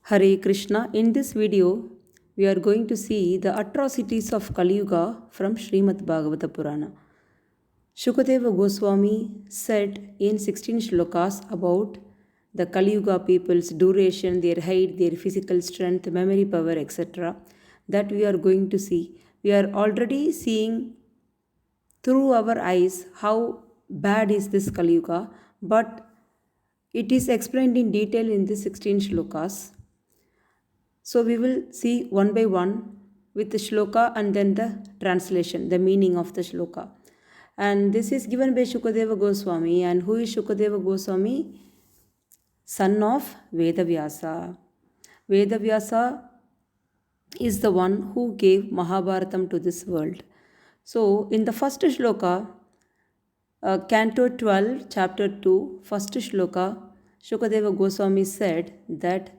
Hare Krishna. In this video, we are going to see the atrocities of Kali Yuga from Srimad Bhagavatam Purana. Shukadeva Goswami said in 16 shlokas about the Kali Yuga people's duration, their height, their physical strength, memory power, etc. that we are going to see. We are already seeing through our eyes how bad is this Kali Yuga, but it is explained in detail in the 16 shlokas. So we will see one by one with the shloka and then the translation, the meaning of the shloka. And this is given by Shukadeva Goswami. And who is Shukadeva Goswami? Son of Vedavyasa. Vedavyasa is the one who gave Mahabharatam to this world. So in the first shloka, Canto 12, chapter 2, first shloka, Shukadeva Goswami said that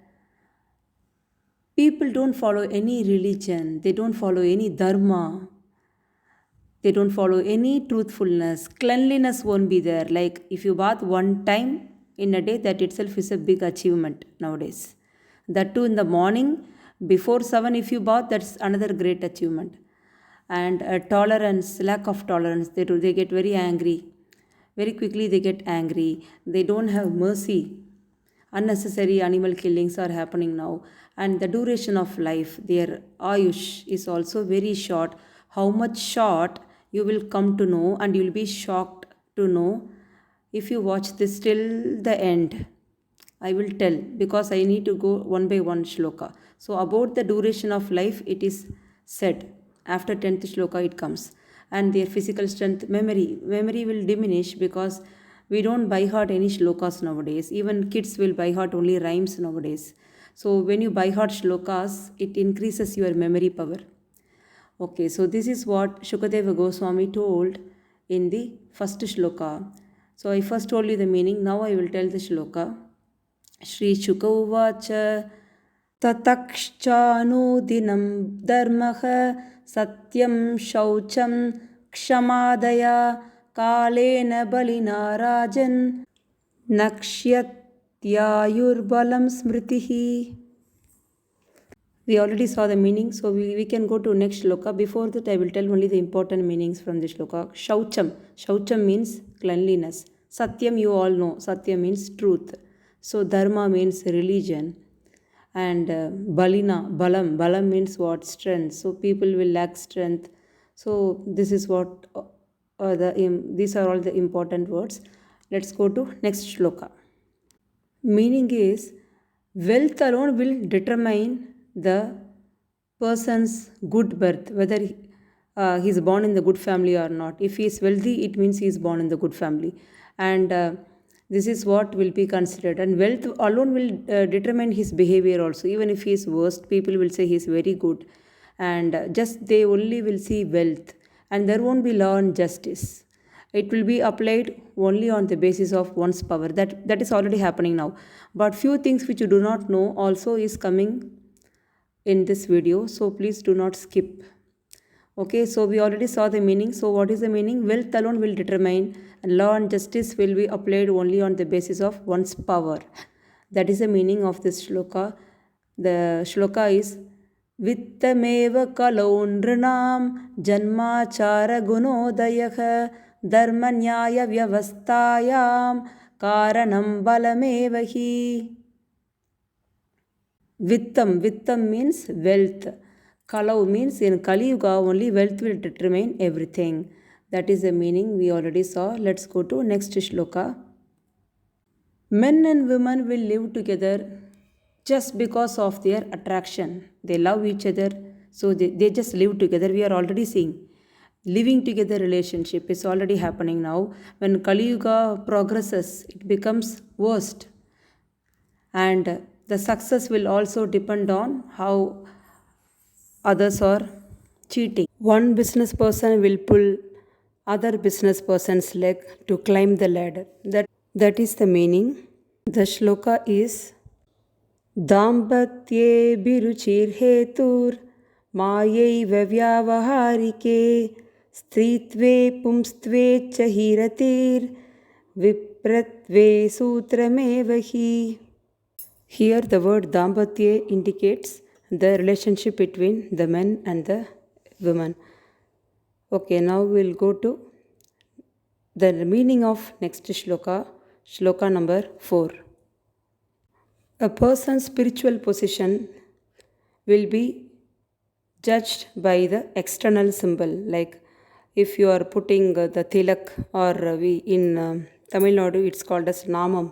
people don't follow any religion, they don't follow any dharma, they don't follow any truthfulness. Cleanliness won't be there. Like if you bath one time in a day, that itself is a big achievement nowadays. That too in the morning, before 7, if you bath, that's another great achievement. And tolerance, lack of tolerance, they get very angry. Very quickly they get angry. They don't have mercy. Unnecessary animal killings are happening now, and the duration of life, their ayush is also very short. How much short you will come to know, and you will be shocked to know if you watch this till the end. I will tell because I need to go one by one shloka. So about the duration of life, it is said after 10th shloka it comes. And their physical strength, memory will diminish because we don't by heart any shlokas nowadays. Even kids will by heart only rhymes nowadays. So when you by heart shlokas, it increases your memory power. Okay, so this is what Shukadeva Goswami told in the first shloka. So I first told you the meaning, now I will tell the shloka. Shri Shuka Uvacha Tatakshanudinam Dharmaha Satyam Shaucham Kshamadaya Kalena Balina Rajan Nakshyatayurbalam Smritihi. We already saw the meaning, so we can go to next shloka. Before that, I will tell only the important meanings from the shloka. Shaucham. Shaucham means cleanliness. Satyam, you all know. Satya means truth. So dharma means religion. And balina, balam means what? Strength. So people will lack strength. So this is what these are all the important words. Let's go to next shloka. Meaning is, wealth alone will determine the person's good birth, whether he is born in the good family or not. If he is wealthy, it means he is born in the good family. And this is what will be considered. And wealth alone will determine his behavior also. Even if he is worst, people will say he is very good. And just they only will see wealth. And there won't be law and justice. It will be applied only on the basis of one's power. That is already happening now. But few things which you do not know also is coming in this video. So please do not skip. Okay, so we already saw the meaning. So what is the meaning? Wealth alone will determine, and law and justice will be applied only on the basis of one's power. That is the meaning of this shloka. The shloka is Vittameva kalau nrinam janmachara gunodayah dharmanyaya vyavastayam karanam balamevahi. Vittam means wealth. Kalau means in Kali Yuga only wealth will determine everything. That is the meaning we already saw. Let's go to next shloka. Men and women will live together just because of their attraction. They love each other, so they just live together. We are already seeing living together relationship is already happening now. When Kali Yuga progresses, it becomes worst. And the success will also depend on how others are cheating. One business person will pull other business person's leg to climb the ladder. That is the meaning. The shloka is Dambatye biruchir hetur mayaiva vyavaharike stritve pumstve chahiratir vipratve sutramevahi. Here the word Dambatye indicates the relationship between the men and the women. Okay, now we'll go to the meaning of next shloka, shloka number 4. A person's spiritual position will be judged by the external symbol. Like if you are putting the tilak, or we in Tamil Nadu it's called as namam,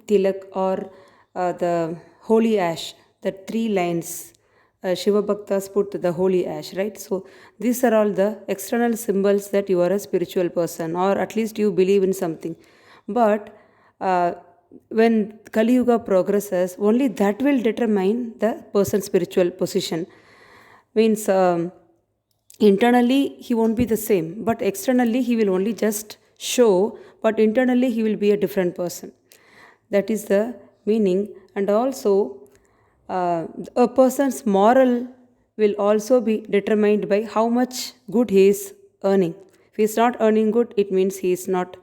tilak, or the holy ash, the 3 lines. Shiva Bhaktas put the holy ash, right? So these are all the external symbols that you are a spiritual person, or at least you believe in something. But when Kali Yuga progresses, only that will determine the person's spiritual position. Means internally he won't be the same, but externally he will only just show, but internally he will be a different person. That is the meaning. And also a person's moral will also be determined by how much good he is earning. If he is not earning good, it means he is not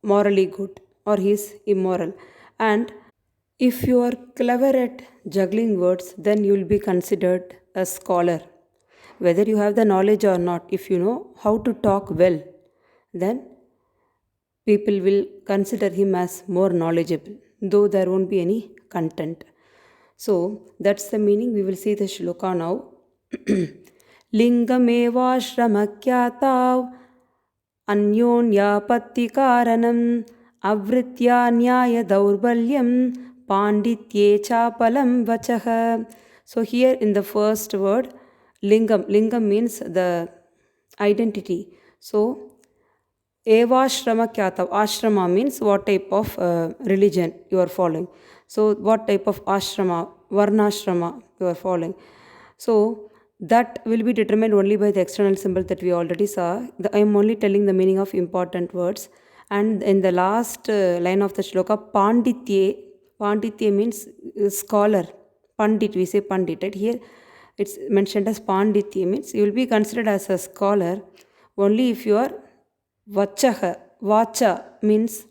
morally good, or he is immoral. And if you are clever at juggling words, then you will be considered a scholar. Whether you have the knowledge or not, if you know how to talk well, then people will consider him as more knowledgeable, though there won't be any content. So that's the meaning. We will see the shloka now. Lingamevashramakyatav अन्योन्यापत्तिकारणम् आवृत्या न्यायदौर्बल्यं पाण्डित्ये चापलं वचः. So here in the first word, lingam means the identity. So evashrama kyatav, ashrama means what type of religion you are following. So what type of ashrama, varnashrama you are following. So that will be determined only by the external symbol that we already saw. I am only telling the meaning of important words. And in the last line of the shloka, panditye means scholar. Pandit, we say pandit, right? Here it's mentioned as panditye, means you will be considered as a scholar only if you are vachaha. Vacha means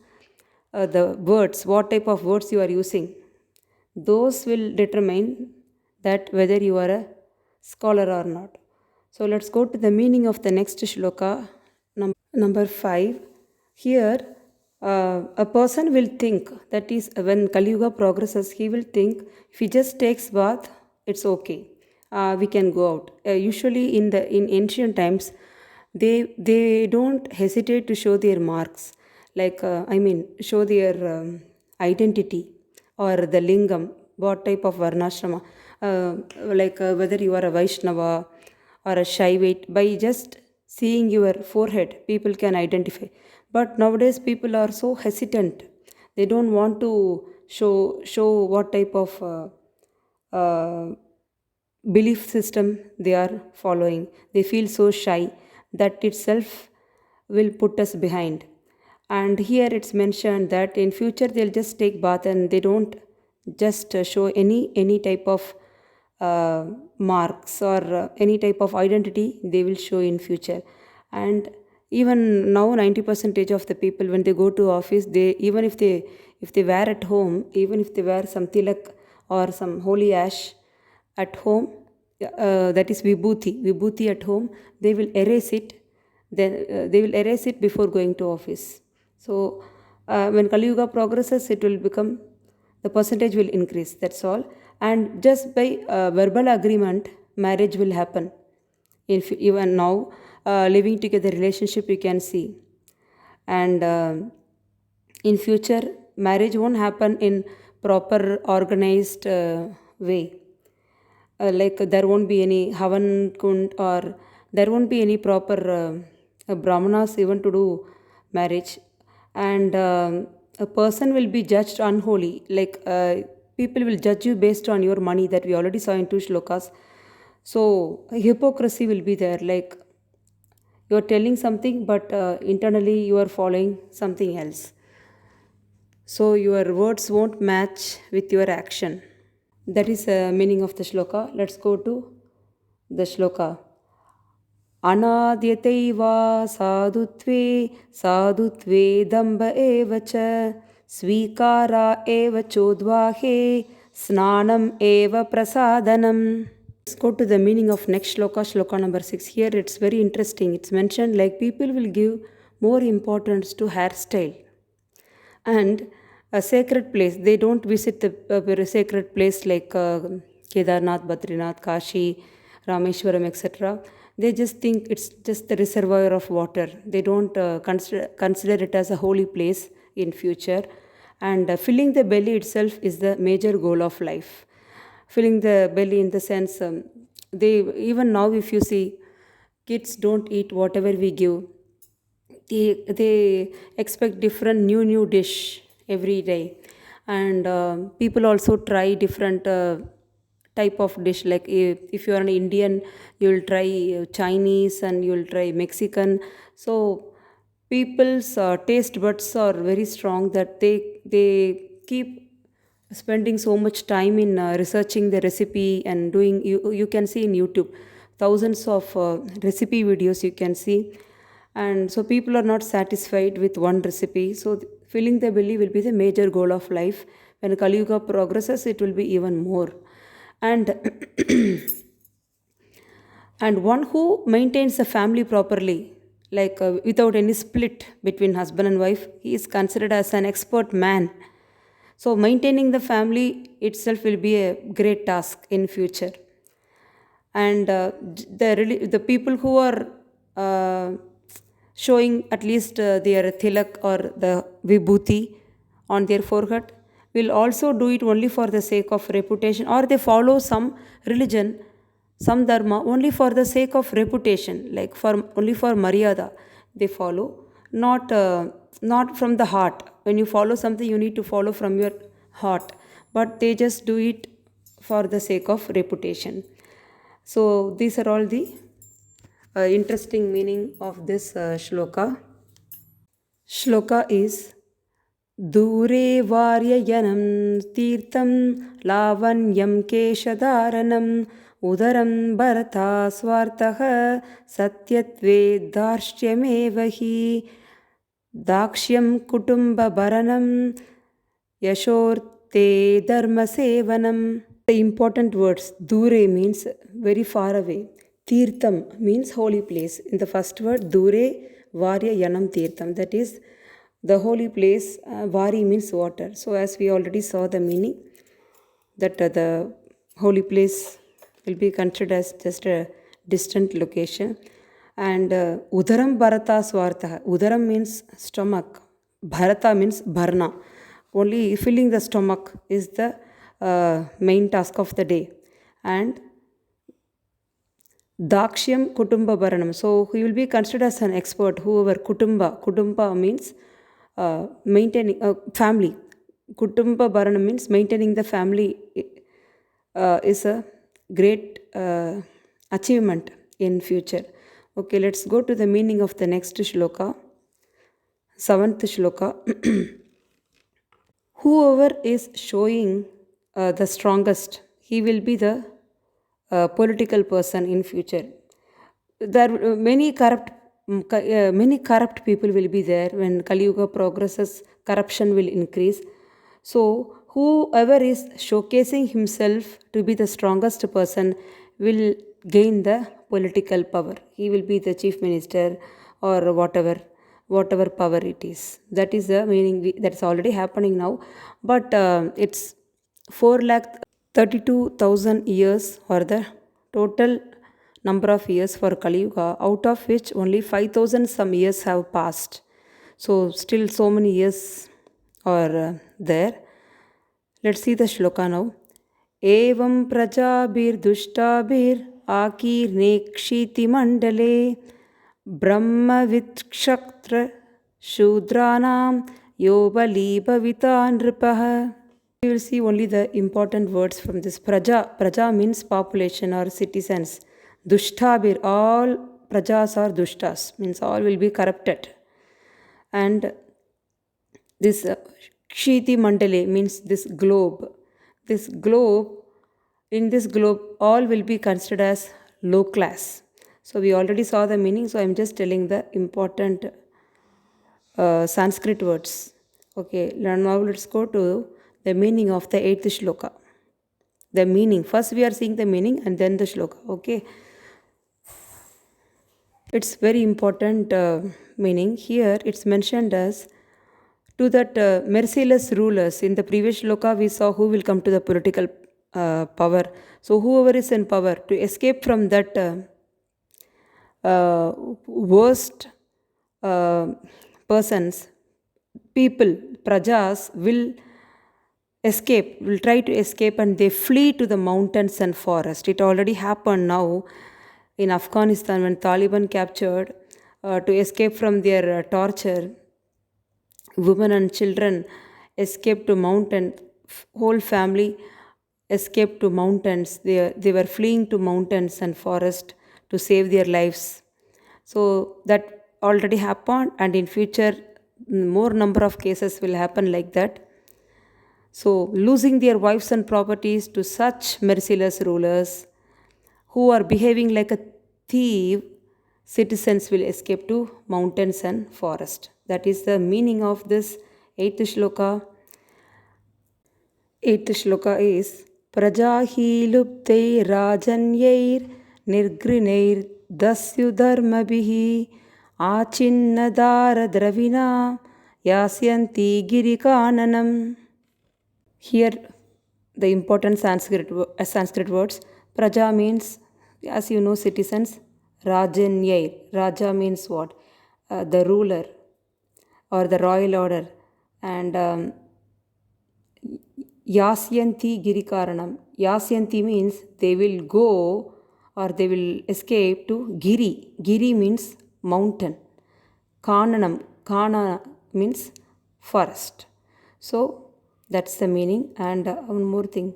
the words, what type of words you are using. Those will determine that whether you are a scholar or not. So let's go to the meaning of the next shloka, number 5. Here a person will think, that is when Kali Yuga progresses, he will think if he just takes bath, it's okay, we can go out. Usually in ancient times, they don't hesitate to show their marks, like show their identity, or the lingam, what type of varnashrama, whether you are a Vaishnava or a Shaivite. By just seeing your forehead, people can identify. But nowadays people are so hesitant. They don't want to show what type of belief system they are following. They feel so shy. That itself will put us behind. And here it's mentioned that in future they'll just take bath and they don't just show any type of marks, or any type of identity they will show in future. And even now 90% of the people, when they go to office, they, even if they wear at home, even if they wear some tilak or some holy ash at home, that is vibhuti at home, they will erase it. Then they will erase it before going to office. So when Kali Yuga progresses, it will become, the percentage will increase, that's all. And just by verbal agreement, marriage will happen. Even now living together relationship you can see. And in future marriage won't happen in proper organized way. Like there won't be any havan kund, or there won't be any proper brahmanas even to do marriage. And a person will be judged unholy, like people will judge you based on your money, that we already saw in 2 shlokas. So hypocrisy will be there, like you are telling something, but internally you are following something else. So your words won't match with your action. That is the meaning of the shloka. Let's go to the shloka. Anadyataiva sadhutve sadhutve damba evacha Svikara eva chodvahe snanam eva prasadanam. Let's go to the meaning of next shloka, shloka number 6. Here it's very interesting. It's mentioned like people will give more importance to hairstyle and a sacred place. They don't visit the sacred place like Kedarnath, Badrinath, Kashi, Rameshwaram, etc. They just think it's just the reservoir of water. They don't consider it as a holy place in future. And filling the belly itself is the major goal of life. Filling the belly in the sense, they even now if you see, kids don't eat whatever we give. They expect different new dish every day, and people also try different type of dish. Like if you are an Indian, you'll try Chinese and you'll try Mexican. So people's taste buds are very strong that they keep spending so much time in researching the recipe and doing. You can see in YouTube thousands of recipe videos you can see. And so people are not satisfied with one recipe. So filling the belly will be the major goal of life. When Kali Yuga progresses, it will be even more. And and one who maintains the family properly, like without any split between husband and wife, he is considered as an expert man. So maintaining the family itself will be a great task in future. And the people who are showing at least their tilak or the vibhuti on their forehead will also do it only for the sake of reputation, or they follow some religion, some dharma only for the sake of reputation, like for only for maryada they follow, not from the heart. When you follow something, you need to follow from your heart, but they just do it for the sake of reputation. So these are all the interesting meaning of this shloka. Shloka is Dure varyayanam tirtham lavanyam keshadaranam udaram bharata swartaha satyatve darshyameva dakshyam kutumba baranam yashorte dharma sevanam. The important words, Dure means very far away. Tirtham means holy place. In the first word, Dure Varya Yanam Tirtham. That is the holy place. Vari means water. So as we already saw the meaning, that the holy place will be considered as just a distant location. And Udaram Bharata Swartaha. Udaram means stomach. Bharata means Bharna. Only filling the stomach is the main task of the day. And Dakshyam Kutumba Baranam. So he will be considered as an expert. Whoever Kutumba means maintaining a family. Kutumba Baranam means maintaining the family is a great achievement in future. Okay, let's go to the meaning of the next shloka. 7th shloka. Whoever is showing the strongest, he will be the political person in future. There are many corrupt people will be there. When Kali Yuga progresses, corruption will increase. So whoever is showcasing himself to be the strongest person will gain the political power. He will be the chief minister or whatever power it is. That is the meaning. That's already happening now. But it's 4,32,000 years or the total number of years for Kali Yuga, out of which only 5,000 some years have passed. So still so many years are there. Let's see the shloka now. Evam prajabir dushtabir akir nekshiti mandale brahma vitshaktra shudranam yobaliba vitanripaha. We will see only the important words from this. Praja means population or citizens. Dushtabir, all prajas are dushtas, means all will be corrupted. And this Kshiti Mandale means this globe. In this globe, all will be considered as low class. So we already saw the meaning, so I am just telling the important Sanskrit words. Okay, now let's go to the meaning of the 8th shloka. The meaning. First we are seeing the meaning and then the shloka. Okay. It's very important meaning. Here it's mentioned as to that merciless rulers. In the previous shloka we saw who will come to the political power. So whoever is in power, to escape from that worst persons, people, prajas will escape, will try to escape, and they flee to the mountains and forest. It already happened now in Afghanistan when Taliban captured to escape from their torture. Women and children escaped to mountain. Whole family escaped to mountains. They were fleeing to mountains and forest to save their lives. So that already happened, and in future more number of cases will happen like that. So losing their wives and properties to such merciless rulers who are behaving like a thief, citizens will escape to mountains and forest. That is the meaning of this 8th shloka. 8th shloka is Prajahi luptai rajanyair nirgrinair dasyu dharmabhihi achinnadara dravina yasyanti girikananam. Here, the important Sanskrit words. Praja means, as you know, citizens. Rajanyai. Raja means what? The ruler or the royal order. And Yasyanti Girikaranam. Yasyanti means they will go or they will escape to Giri. Giri means mountain. Kananam. Kana means forest. So, that's the meaning. And one more thing.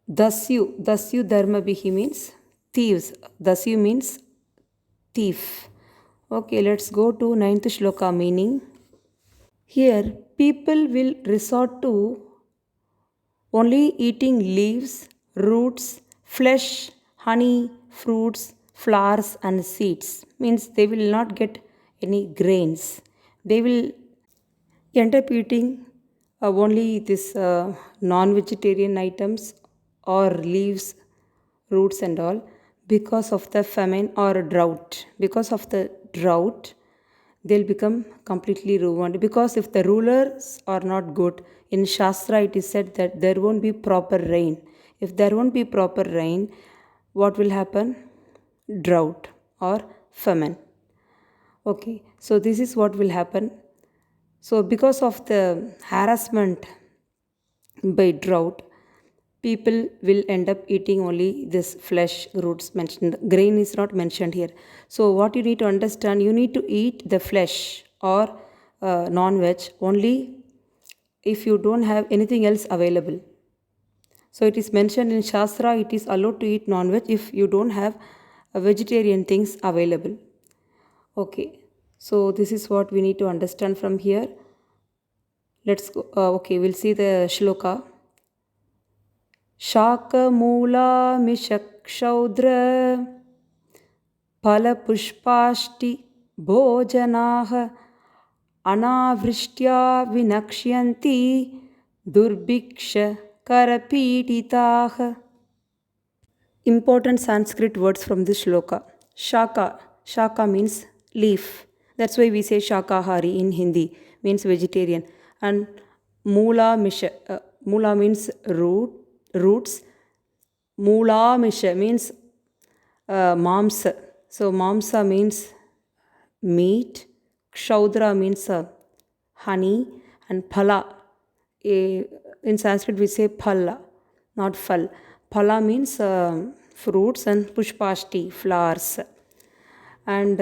Dasyu dharmabhihi means thieves. Dasyu means thief. Okay, let's go to 9th shloka meaning. Here, people will resort to only eating leaves, roots, flesh, honey, fruits, flowers, and seeds. Means they will not get any grains. They will end up eating only this non-vegetarian items or leaves, roots and all because of the famine or drought. Because of the drought, they'll become completely ruined. Because if the rulers are not good, in Shastra it is said that there won't be proper rain. If there won't be proper rain, what will happen? Drought or famine. Okay, so this is what will happen. So because of the harassment by drought, people will end up eating only this flesh, roots mentioned. Grain is not mentioned here. So what you need to understand, you need to eat the flesh or non-veg only if you don't have anything else available. So it is mentioned in Shastra, it is allowed to eat non-veg if you don't have vegetarian things available. Okay, so this is what we need to understand from here. Let's go. Okay, we'll see the shloka. Shakamula mishakshadra palapushpashti bhojanaha anavrishtya vinakshyanti durbiksha karapiditaha. Important Sanskrit words from this shloka. Shaka. Shaka means leaf. That's why we say Shakahari in Hindi, means vegetarian. And Mula Misha. Mula means roots. Mula Misha means mamsa. So mamsa means meat. Kshaudra means honey. And phala. In Sanskrit we say phala, not phal. Phala means fruits, and pushpashti, flowers. And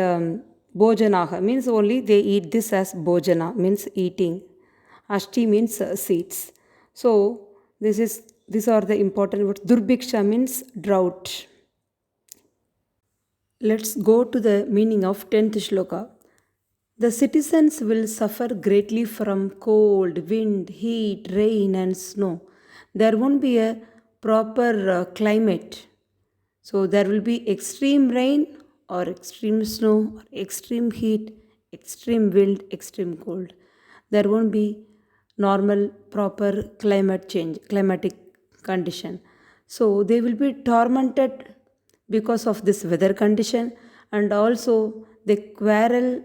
bhojanaha means only they eat this as bhojana, means eating. Ashti means seeds. So these are the important words. Durbiksha means drought. Let's go to the meaning of 10th shloka. The citizens will suffer greatly from cold, wind, heat, rain, and snow. There won't be a proper climate. So there will be extreme rain or extreme snow, or extreme heat, extreme wind, extreme cold. There won't be normal, proper climate change, climatic condition. So they will be tormented because of this weather condition, and also they quarrel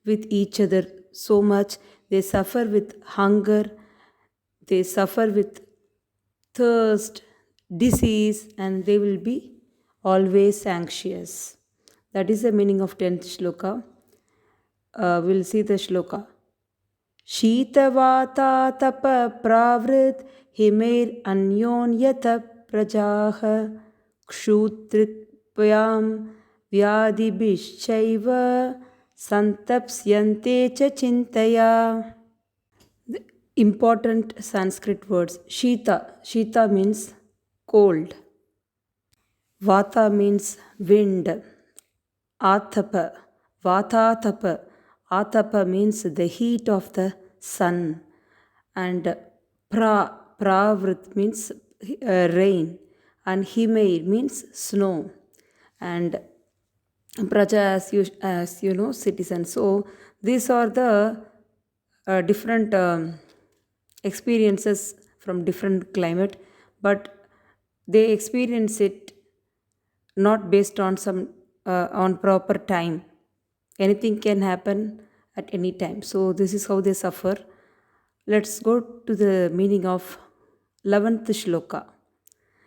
with each other so much. They suffer with hunger, they suffer with thirst, disease, and they will be always anxious. That is the meaning of 10th shloka. We'll see the shloka. शीतवातातपप्रावृत् हिमैरन्योन्यतः प्रजाः क्षुत्रिक्भयां व्याधिभिश्चैव सन्तप्स्यन्ते च चिन्तया. The important Sanskrit words. Shita means cold. Vata means wind. Atapa. Vatatapa. Atapa means the heat of the sun. And pravrit means rain. And himair means snow. And praja, as you know, citizens. So these are the different experiences from different climate, but they experience it not based on some on proper time. Anything can happen at any time. So this is how they suffer. Let's go to the meaning of 11th shloka.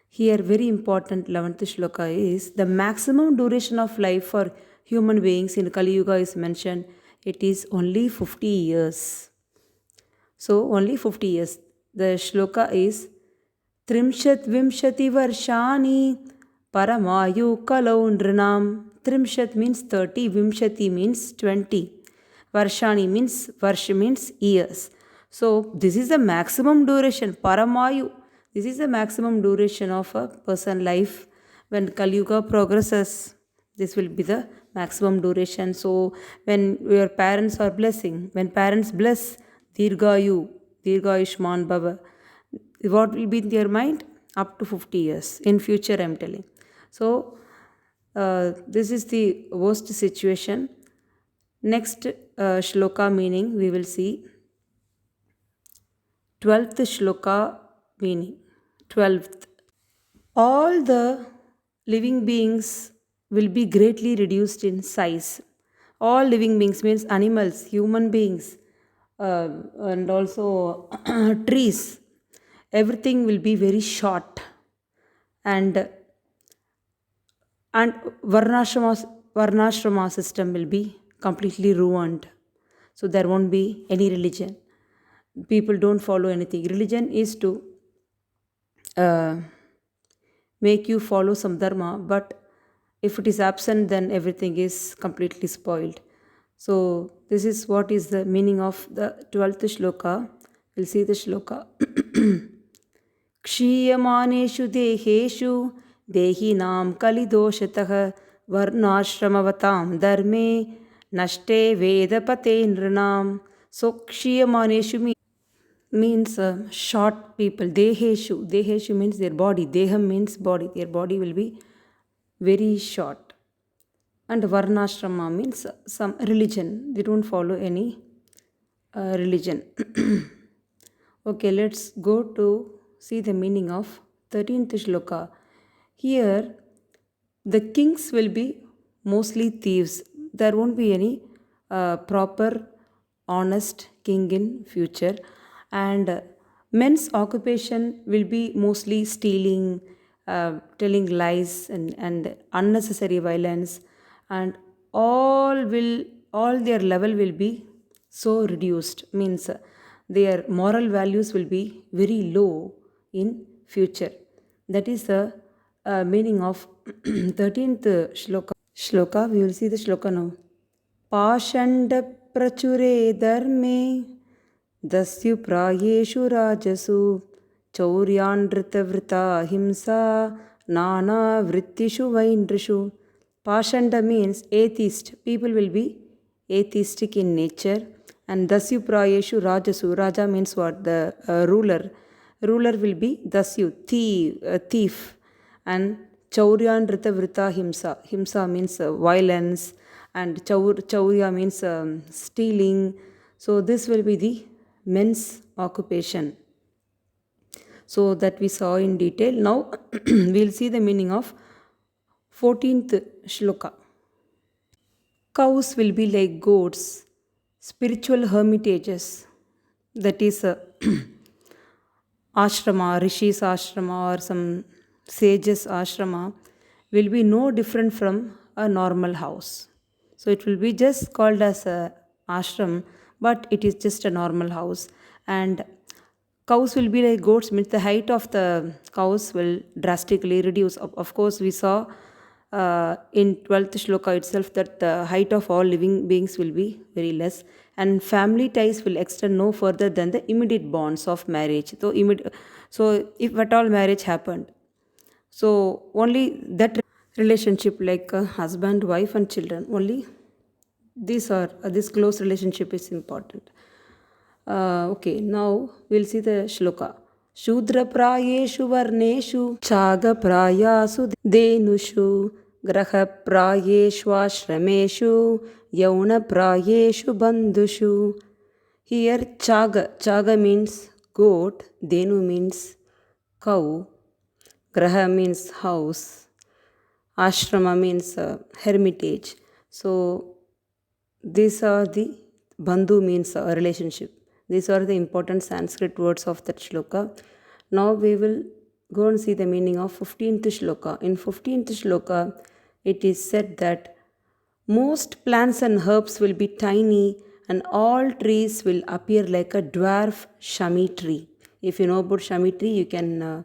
Here, very important 11th shloka is the maximum duration of life for human beings in Kali Yuga is mentioned. It is only 50 years. So, only 50 years. The shloka is Trimshat Vimshati Varshani Paramayu Kalau Nrinam. Trimshat means 30, Vimshati means 20. Varshani means, Varsh means years. So, this is the maximum duration, Paramayu. This is the maximum duration of a person life when Kali Yuga progresses. This will be the maximum duration. So, when your parents are blessing, when parents bless, Dirgayu, Dirgayushman Baba, what will be in their mind? Up to 50 years. In future, I am telling. So, this is the worst situation. Next shloka meaning we will see. 12th shloka meaning. 12th. All the living beings will be greatly reduced in size. All living beings means animals, human beings, and also trees. Everything will be very short, and varnashrama system will be completely ruined. So there won't be any religion. People don't follow anything. Religion is to make you follow some dharma, but if it is absent, then everything is completely spoiled. So this is what is the meaning of the 12th shloka. We'll see the shloka. Kshiyamaneshu deheshu dehinam kalidoshatah varnashramavatam dharme nashte vedapate nrinam. So kshiyamaneshu means short people. Deheshu means their body. Deham means body. Their body will be very short. And varnashrama means some religion. They don't follow any religion. Okay, let's go to see the meaning of 13th shloka. Here, the kings will be mostly thieves. There won't be any proper, honest king in future. And men's occupation will be mostly stealing, telling lies, and unnecessary violence. And all their level will be so reduced. Means their moral values will be very low in future. That is the meaning of 13th shloka. We will see the shloka now. Pashanda prachure dharme dasyu prayeshu rajasu chauryandrata vrita himsa nana vrittishu vaindrishu. Pashanda means atheist. People will be atheistic in nature. And dasyu prayeshu rajasu. Raja means what? The ruler. Ruler will be dasyu, thief. And chauryandrata vrita himsa. Himsa means violence. And chaurya means stealing. So this will be the men's occupation. So that we saw in detail. Now we'll see the meaning of 14th shloka. Cows will be like goats, spiritual hermitages, that is ashrama, rishis ashrama or some sages ashrama, will be no different from a normal house. So it will be just called as a ashram, but it is just a normal house. And cows will be like goats, means the height of the cows will drastically reduce. Of course, we saw in 12th shloka itself that the height of all living beings will be very less, and family ties will extend no further than the immediate bonds of marriage. So if at all marriage happened, so only that relationship, like husband, wife, and children, only this close relationship is important. Okay, now we'll see the shloka. Shudra prayeshu varneshu chaga prayasu denushu graha prayeshu ashrameshu yauna prayeshu bandhushu. Here chaga means goat, denu means cow, graha means house, ashrama means hermitage. So these are the bandhu means a relationship. These are the important Sanskrit words of that shloka. Now we will go and see the meaning of 15th shloka. In 15th shloka, it is said that most plants and herbs will be tiny and all trees will appear like a dwarf shami tree. If you know about shami tree, you can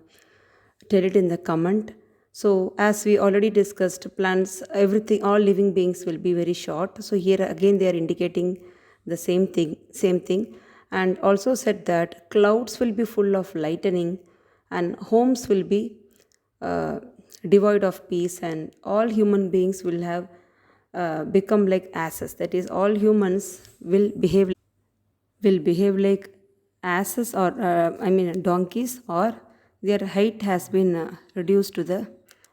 tell it in the comment. So as we already discussed, plants, everything, all living beings will be very short. So here again they are indicating the same thing, and also said that clouds will be full of lightning and homes will be devoid of peace, and all human beings will have become like asses. That is, all humans will behave like asses, or donkeys, or their height has been reduced to the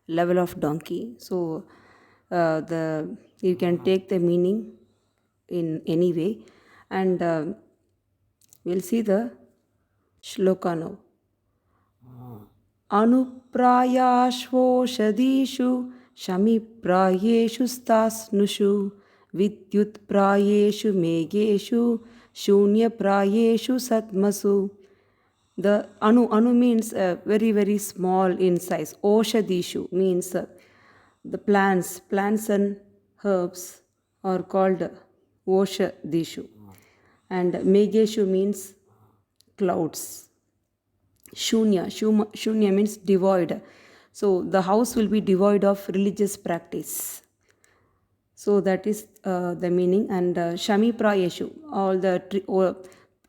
level of donkey. So the you can take the meaning in any way, and we'll see the shloka now. अनुप्रायाश्वोषधीषु शमिप्रायेषु स्तास्नुषु विद्युत्प्रायेषु मेघेषु शून्यप्रायेषु सत्मसु. The anu means very very small in size. Oshadishu means the plants and herbs are called oshadishu, and megheshu means clouds. Shunya means devoid. So the house will be devoid of religious practice. So that is the meaning. And shami prayeshu, all the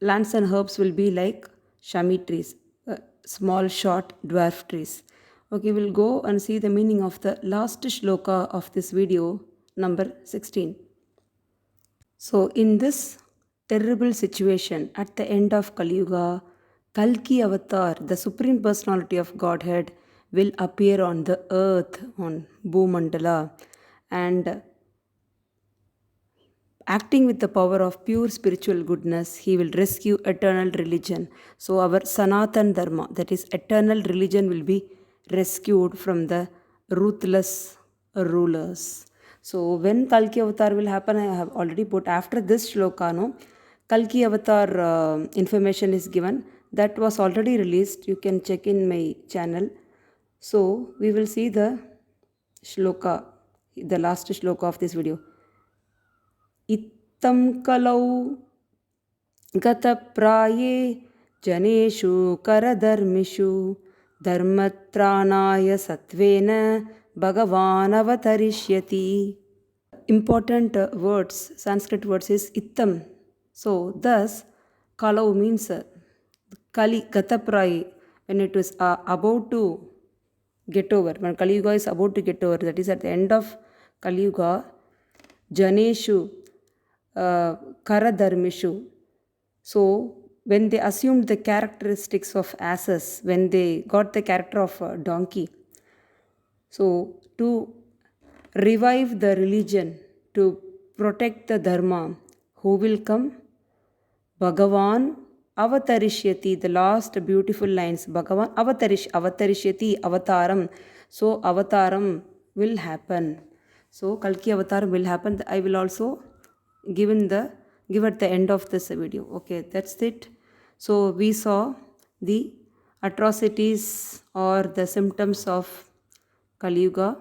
plants and herbs will be like shami trees, small short dwarf trees. Okay, we'll go and see the meaning of the last shloka of this video, number 16. So in this terrible situation at the end of Kali Yuga, Kalki Avatar, the Supreme Personality of Godhead, will appear on the earth, on Bhumandala, and acting with the power of pure spiritual goodness, he will rescue eternal religion. So our Sanatan Dharma, that is eternal religion, will be rescued from the ruthless rulers. So when Kalki Avatar will happen, I have already put after this shloka, no, Kalki Avatar information is given. That was already released. You can check in my channel. So we will see the shloka, the last shloka of this video. Ittam kalau gatapraye janeshu karadharmishu dharmatranaya satvena bhagavan avatarishyati. Important words, Sanskrit words is ittam. So thus kalau means Kali Gatapraye, when it is about to get over, when Kali Yuga is about to get over, that is at the end of Kali Yuga, Janeshu Karadharmishu. So when they assumed the characteristics of asses, when they got the character of a donkey, so to revive the religion, to protect the dharma, who will come? Bhagavan Avatarishyati, the last beautiful lines. Bhagavan avatarishyati, avataram. So avataram will happen. So Kalki avataram will happen. I will also give at the end of this video. Okay, that's it. So we saw the atrocities or the symptoms of Kali Yuga.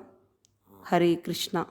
Hare Krishna.